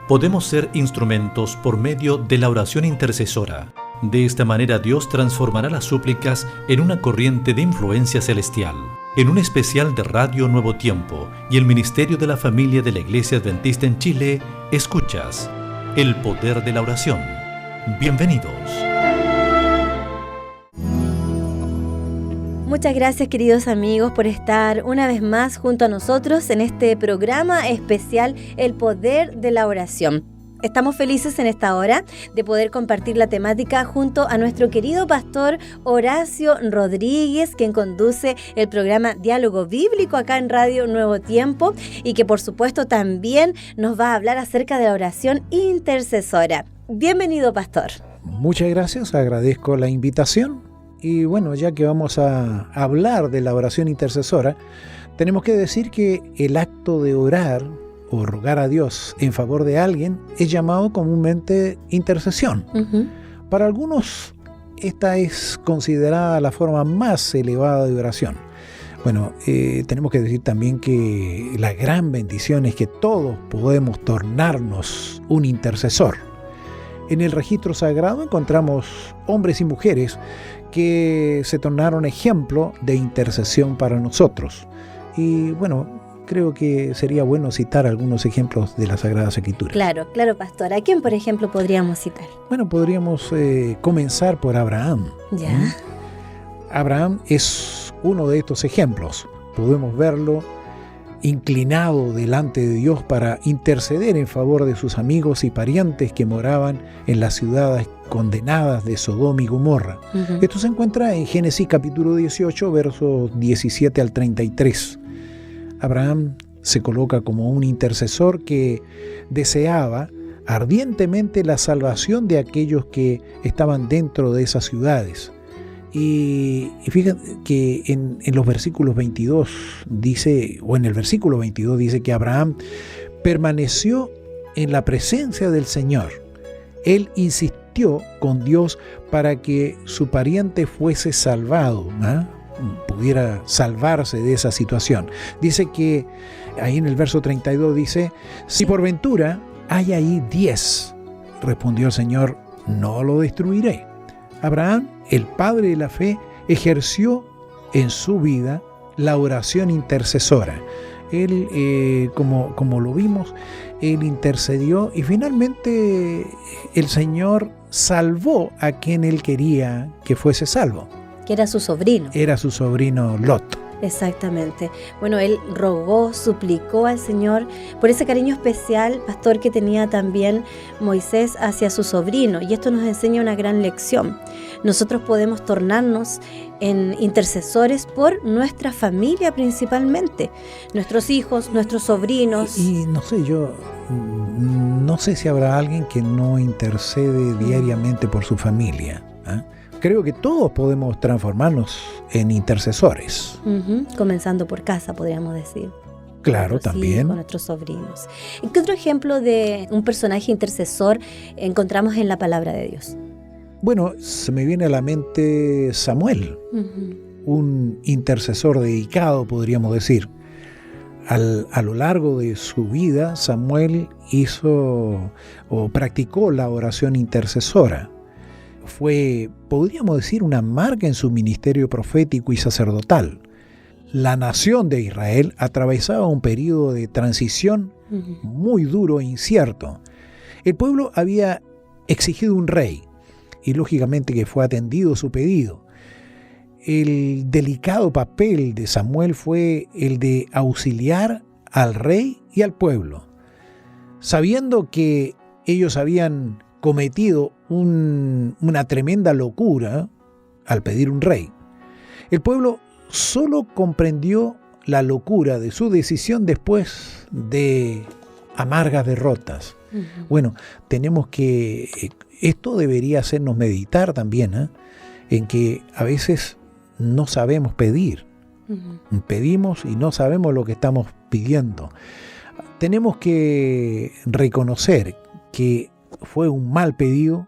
podemos ser instrumentos por medio de la oración intercesora. De esta manera Dios transformará las súplicas en una corriente de influencia celestial. En un especial de Radio Nuevo Tiempo y el Ministerio de la Familia de la Iglesia Adventista en Chile, escuchas El Poder de la Oración. Bienvenidos. Muchas gracias, queridos amigos, por estar una vez más junto a nosotros en este programa especial El Poder de la Oración. Estamos felices en esta hora de poder compartir la temática junto a nuestro querido pastor Horacio Rodríguez, quien conduce el programa Diálogo Bíblico acá en Radio Nuevo Tiempo y que por supuesto también nos va a hablar acerca de la oración intercesora. Bienvenido, pastor. Muchas gracias, agradezco la invitación. Y bueno, ya que vamos a hablar de la oración intercesora, tenemos que decir que el acto de orar o rogar a Dios en favor de alguien es llamado comúnmente intercesión. Para algunos, esta es considerada la forma más elevada de oración. Bueno, tenemos que decir también que la gran bendición es que todos podemos tornarnos un intercesor. En el registro sagrado encontramos hombres y mujeres que se tornaron ejemplo de intercesión para nosotros. Y bueno, creo que sería bueno citar algunos ejemplos de las Sagradas Escrituras. Claro, pastor. ¿A quién, por ejemplo, podríamos citar? Bueno, podríamos comenzar por Abraham. ¿Ya? Abraham es uno de estos ejemplos. Podemos verlo inclinado delante de Dios para interceder en favor de sus amigos y parientes que moraban en las ciudades condenadas de Sodoma y Gomorra. Esto se encuentra en Génesis capítulo 18, versos 17 al 33. Abraham se coloca como un intercesor que deseaba ardientemente la salvación de aquellos que estaban dentro de esas ciudades. Y fíjate que en los versículos 22 dice, o en el versículo 22 dice que Abraham permaneció en la presencia del Señor. Él insistió con Dios para que su pariente fuese salvado, pudiera salvarse de esa situación. Dice que ahí en el verso 32 dice, si por ventura hay ahí 10, respondió el Señor, no lo destruiré. Abraham, el padre de la fe, ejerció en su vida la oración intercesora. Él, como lo vimos, él intercedió y finalmente el Señor salvó a quien él quería que fuese salvo. Que era su sobrino. Era su sobrino Lot. Exactamente. Bueno, él rogó, suplicó al Señor por ese cariño especial, pastor, que tenía también Moisés hacia su sobrino. Y esto nos enseña una gran lección. Nosotros podemos tornarnos en intercesores por nuestra familia principalmente, nuestros hijos, nuestros sobrinos. Y no sé, yo no sé si habrá alguien que no intercede diariamente por su familia, ¿eh? Creo que todos podemos transformarnos en intercesores. Comenzando por casa, podríamos decir. Claro, nuestros también. Hijos, nuestros sobrinos. ¿Y qué otro ejemplo de un personaje intercesor encontramos en la palabra de Dios? Bueno, se me viene a la mente Samuel, un intercesor dedicado, podríamos decir. A lo largo de su vida, Samuel hizo o practicó la oración intercesora. Fue, podríamos decir, una marca en su ministerio profético y sacerdotal. La nación de Israel atravesaba un periodo de transición muy duro e incierto. El pueblo había exigido un rey y lógicamente que fue atendido su pedido. El delicado papel de Samuel fue el de auxiliar al rey y al pueblo. Sabiendo que ellos habían cometido una tremenda locura al pedir un rey, el pueblo solo comprendió la locura de su decisión después de amargas derrotas. Bueno, tenemos que, esto debería hacernos meditar también, en que a veces no sabemos pedir. Pedimos y no sabemos lo que estamos pidiendo. Tenemos que reconocer que fue un mal pedido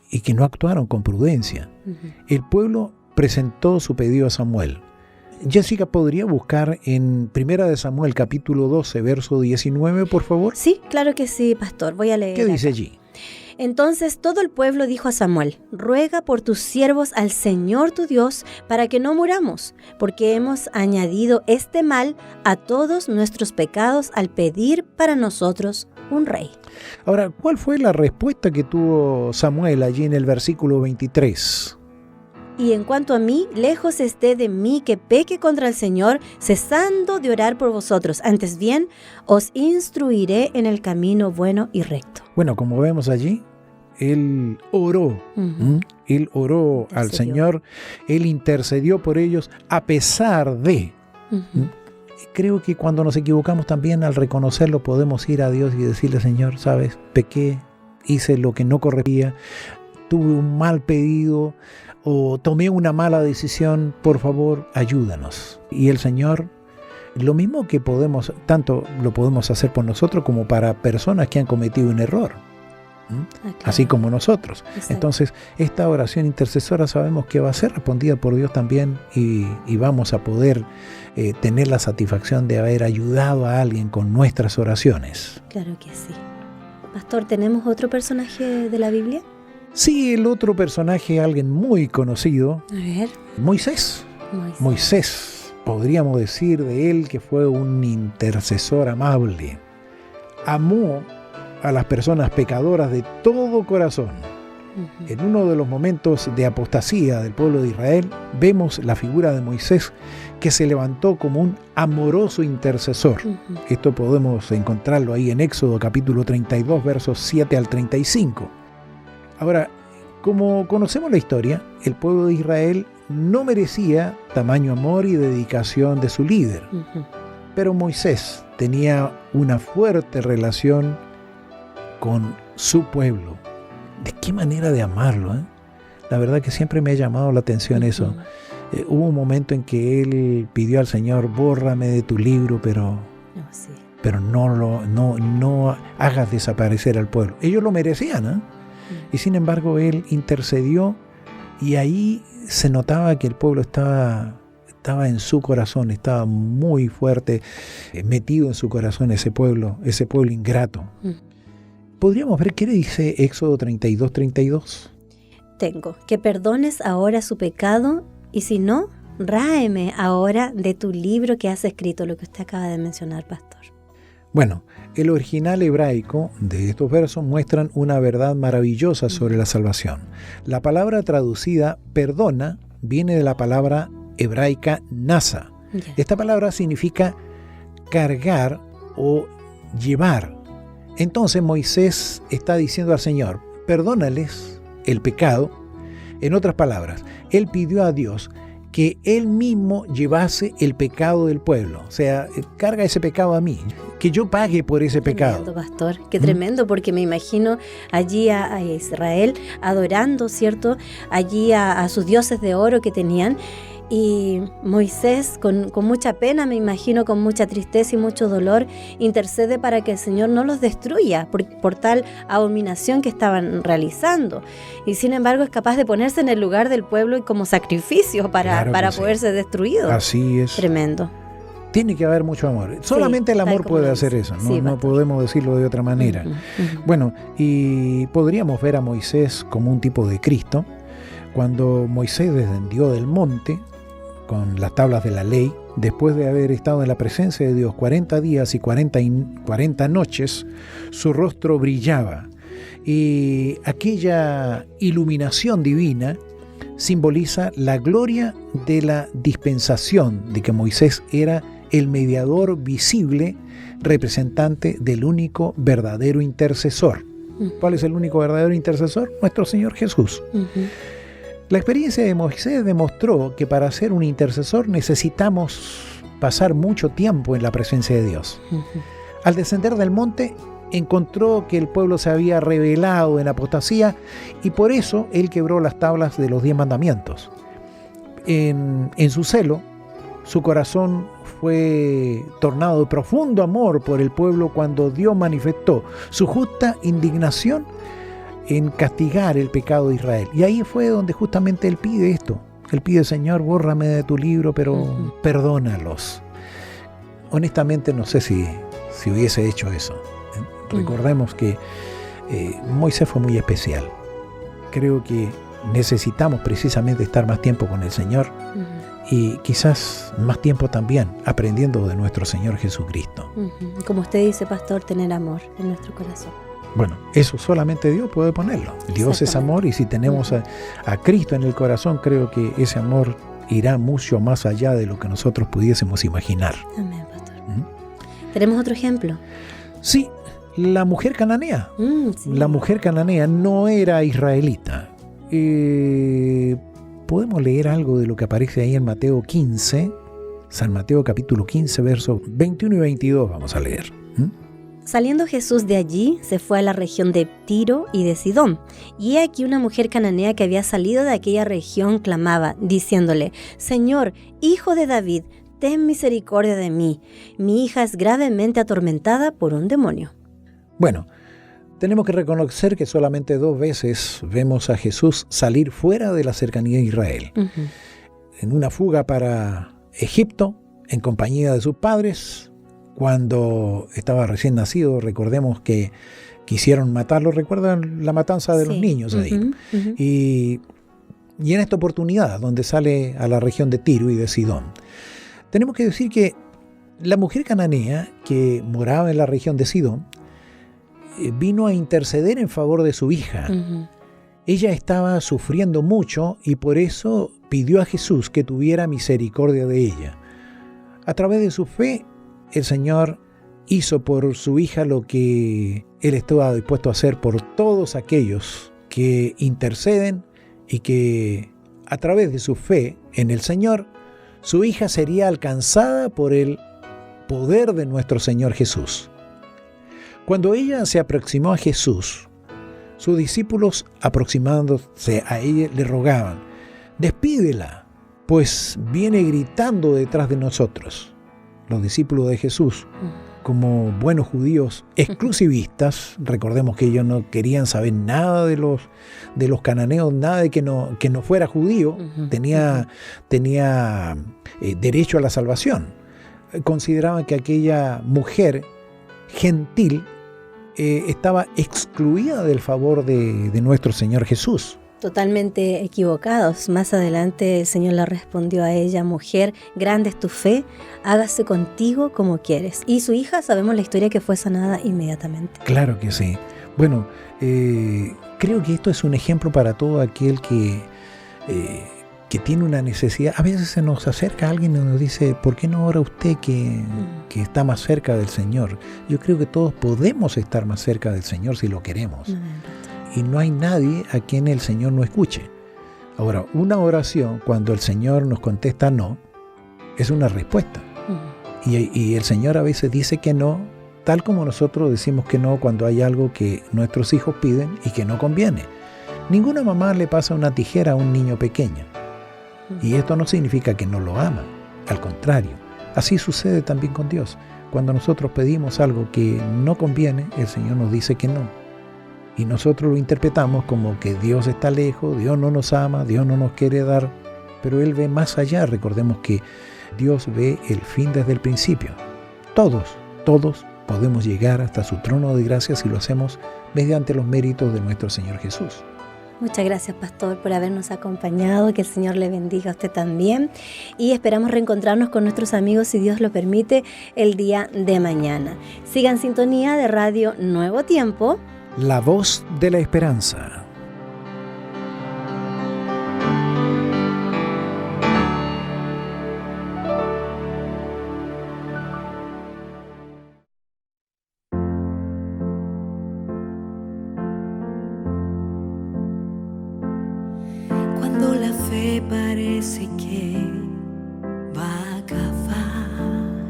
y que no actuaron con prudencia. El pueblo presentó su pedido a Samuel Jessica, ¿podría buscar en 1 de Samuel capítulo 12, verso 19, por favor? Sí, claro que sí, pastor. Voy a leer. ¿Qué dice allí? Entonces todo el pueblo dijo a Samuel: ruega por tus siervos al Señor tu Dios para que no muramos, porque hemos añadido este mal a todos nuestros pecados al pedir para nosotros un rey. Ahora, ¿cuál fue la respuesta que tuvo Samuel allí en el versículo 23? Y en cuanto a mí, lejos esté de mí que peque contra el Señor, cesando de orar por vosotros. Antes bien, os instruiré en el camino bueno y recto. Bueno, como vemos allí, él oró. Él oró al Señor. Él intercedió por ellos a pesar de. Creo que cuando nos equivocamos también, al reconocerlo, podemos ir a Dios y decirle: Señor, sabes, pequé, hice lo que no corregía, tuve un mal pedido o tomé una mala decisión, por favor, ayúdanos. Y el Señor, lo mismo que podemos, tanto lo podemos hacer por nosotros como para personas que han cometido un error, así como nosotros. Exacto. Entonces, esta oración intercesora sabemos que va a ser respondida por Dios también y vamos a poder tener la satisfacción de haber ayudado a alguien con nuestras oraciones. Claro que sí. Pastor, ¿tenemos otro personaje de la Biblia? Sí, el otro personaje, alguien muy conocido, a ver. Moisés. Podríamos decir de él que fue un intercesor amable. Amó a las personas pecadoras de todo corazón. En uno de los momentos de apostasía del pueblo de Israel, vemos la figura de Moisés que se levantó como un amoroso intercesor. Esto podemos encontrarlo ahí en Éxodo capítulo 32, versos 7 al 35. Ahora, como conocemos la historia, el pueblo de Israel no merecía tamaño amor y dedicación de su líder. Pero Moisés tenía una fuerte relación con su pueblo. ¿De qué manera de amarlo? La verdad que siempre me ha llamado la atención eso. Hubo un momento en que él pidió al Señor: bórrame de tu libro, pero no hagas desaparecer al pueblo. Ellos lo merecían, y sin embargo él intercedió, y ahí se notaba que el pueblo estaba en su corazón, estaba muy fuerte, metido en su corazón ese pueblo ingrato. ¿Podríamos ver qué le dice Éxodo 32, 32? Tengo: que perdones ahora su pecado, y si no, ráeme ahora de tu libro que has escrito, lo que usted acaba de mencionar, pastor. Bueno, el original hebraico de estos versos muestran una verdad maravillosa sobre la salvación. La palabra traducida perdona viene de la palabra hebraica nasa. Esta palabra significa cargar o llevar. Entonces Moisés está diciendo al Señor: perdónales el pecado. En otras palabras, él pidió a Dios que él mismo llevase el pecado del pueblo. O sea, carga ese pecado a mí, que yo pague por ese pecado. Tremendo, pastor, qué tremendo, porque me imagino allí a Israel adorando, ¿cierto? Allí a sus dioses de oro que tenían. Y Moisés, con mucha pena, me imagino, con mucha tristeza y mucho dolor, intercede para que el Señor no los destruya por tal abominación que estaban realizando. Y sin embargo es capaz de ponerse en el lugar del pueblo y como sacrificio para poder ser destruido. Así es. Tremendo. Tiene que haber mucho amor. Solamente el amor puede hacer eso, ¿no? Sí, no podemos decirlo de otra manera. Bueno, y podríamos ver a Moisés como un tipo de Cristo. Cuando Moisés descendió del monte con las tablas de la ley, después de haber estado en la presencia de Dios 40 días y 40 noches, su rostro brillaba. Y aquella iluminación divina simboliza la gloria de la dispensación, de que Moisés era el mediador visible, representante del único verdadero intercesor. ¿Cuál es el único verdadero intercesor? Nuestro Señor Jesús. La experiencia de Moisés demostró que para ser un intercesor necesitamos pasar mucho tiempo en la presencia de Dios. Al descender del monte, encontró que el pueblo se había rebelado en apostasía y por eso él quebró las tablas de los 10 mandamientos. En su celo, su corazón fue tornado de profundo amor por el pueblo cuando Dios manifestó su justa indignación en castigar el pecado de Israel. Y ahí fue donde justamente él pide esto: Él pide, Señor, bórrame de tu libro, pero perdónalos. Honestamente no sé si hubiese hecho eso. Recordemos que Moisés fue muy especial. Creo que necesitamos precisamente estar más tiempo con el Señor y quizás más tiempo también aprendiendo de nuestro Señor Jesucristo. Como usted dice, pastor, tener amor en nuestro corazón. Bueno, eso solamente Dios puede ponerlo. Dios es amor y si tenemos a Cristo en el corazón, creo que ese amor irá mucho más allá de lo que nosotros pudiésemos imaginar. Amén, pastor. ¿Tenemos otro ejemplo? Sí, la mujer cananea. Sí. La mujer cananea no era israelita. Podemos leer algo de lo que aparece ahí en Mateo 15, San Mateo capítulo 15, versos 21 y 22 vamos a leer. Saliendo Jesús de allí, se fue a la región de Tiro y de Sidón. Y he aquí una mujer cananea que había salido de aquella región clamaba, diciéndole: Señor, hijo de David, ten misericordia de mí. Mi hija es gravemente atormentada por un demonio. Bueno, tenemos que reconocer que solamente 2 veces vemos a Jesús salir fuera de la cercanía de Israel. En una fuga para Egipto, en compañía de sus padres. Cuando estaba recién nacido, recordemos que quisieron matarlo. ¿Recuerdan la matanza de los niños ahí? Y en esta oportunidad, donde sale a la región de Tiro y de Sidón. Tenemos que decir que la mujer cananea que moraba en la región de Sidón vino a interceder en favor de su hija. Ella estaba sufriendo mucho y por eso pidió a Jesús que tuviera misericordia de ella. A través de su fe, el Señor hizo por su hija lo que Él estaba dispuesto a hacer por todos aquellos que interceden y que a través de su fe en el Señor, su hija sería alcanzada por el poder de nuestro Señor Jesús. Cuando ella se aproximó a Jesús, sus discípulos aproximándose a ella le rogaban: despídela, pues viene gritando detrás de nosotros. Los discípulos de Jesús, como buenos judíos exclusivistas, recordemos que ellos no querían saber nada de los cananeos, nada de que no fuera judío, tenía derecho a la salvación. Consideraban que aquella mujer gentil estaba excluida del favor de nuestro Señor Jesús. Totalmente equivocados. Más adelante el Señor le respondió a ella: mujer, grande es tu fe, hágase contigo como quieres. Y su hija, sabemos la historia, que fue sanada inmediatamente. Claro que sí. Bueno, creo que esto es un ejemplo para todo aquel que tiene una necesidad. A veces se nos acerca alguien y nos dice: ¿por qué no ora usted que está más cerca del Señor? Yo creo que todos podemos estar más cerca del Señor si lo queremos. Y no hay nadie a quien el Señor no escuche. Ahora, una oración, cuando el Señor nos contesta no, es una respuesta. Y el Señor a veces dice que no, tal como nosotros decimos que no cuando hay algo que nuestros hijos piden y que no conviene. Ninguna mamá le pasa una tijera a un niño pequeño. Y esto no significa que no lo ama. Al contrario, así sucede también con Dios. Cuando nosotros pedimos algo que no conviene, el Señor nos dice que no. Y nosotros lo interpretamos como que Dios está lejos, Dios no nos ama, Dios no nos quiere dar, pero Él ve más allá. Recordemos que Dios ve el fin desde el principio. Todos podemos llegar hasta su trono de gracia si lo hacemos mediante los méritos de nuestro Señor Jesús. Muchas gracias, pastor, por habernos acompañado. Que el Señor le bendiga a usted también. Y esperamos reencontrarnos con nuestros amigos, si Dios lo permite, el día de mañana. Sigan en sintonía de Radio Nuevo Tiempo. La voz de la esperanza. Cuando la fe parece que va a acabar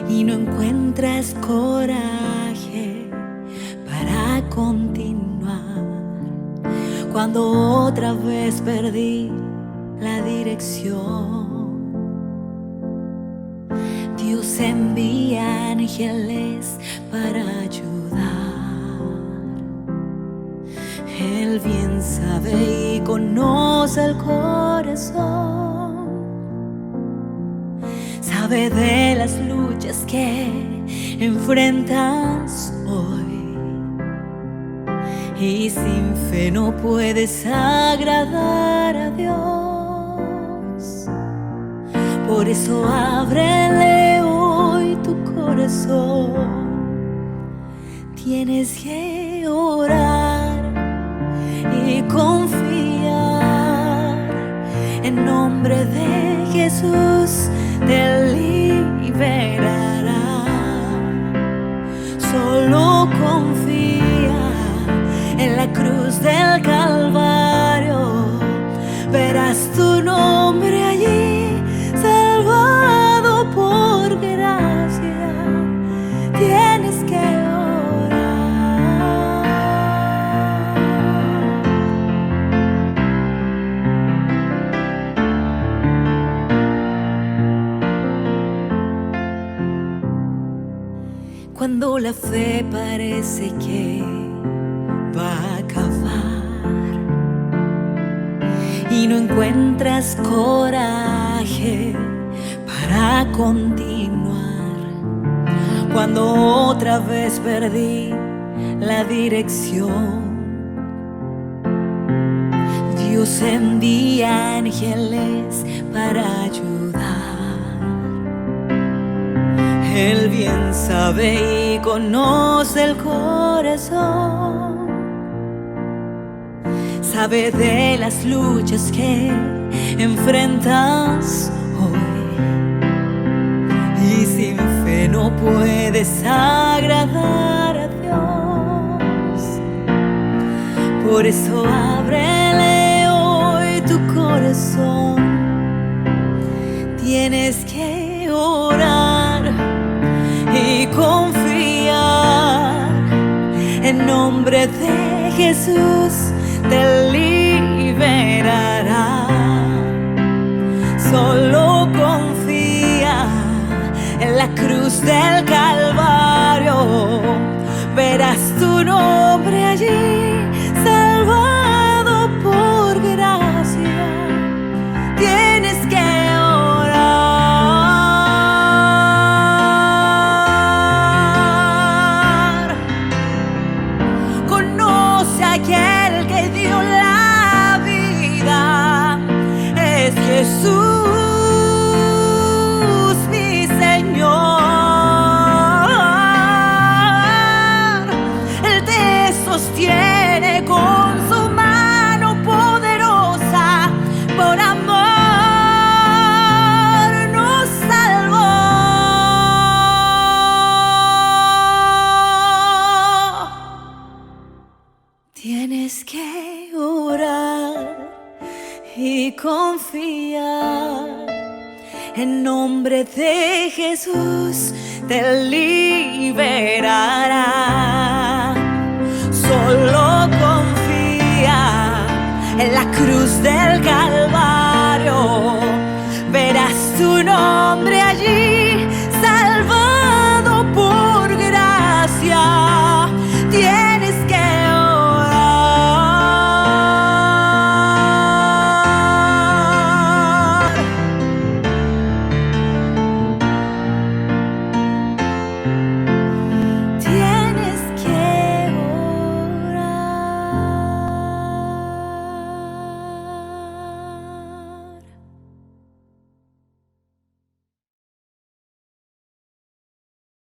y no encuentras coraje para continuar, cuando otra vez perdí la dirección, Dios envía ángeles para ayudar. Él Él bien sabe y conoce el corazón, sabe de las luchas que enfrentas hoy, y sin fe no puedes agradar a Dios. Por eso ábrele hoy tu corazón. Tienes que orar y confiar. En nombre de Jesús te liberará. Solo confía en la cruz del Calvario. Verás tu nombre allí, salvado por gracia. Tienes que orar. Cuando la fe parece que va a acabar y no encuentras coraje para continuar, cuando otra vez perdí la dirección, Dios envía ángeles para ayudar. Él bien sabe y conoce el corazón, sabe de las luchas que enfrentas hoy, y sin fe no puedes agradar a Dios. Por eso ábrele hoy tu corazón. Tienes que orar y confiar. En nombre de Jesús te liberará. Solo confía en la cruz del Calvario. Verás tu nombre allí, salvado por gracia. Tienes que aquel que dio la vida es Jesús, mi Señor. Él te sostiene con su mano poderosa, por amor nos salvó. Tienes que orar y confiar. En nombre de Jesús te liberará.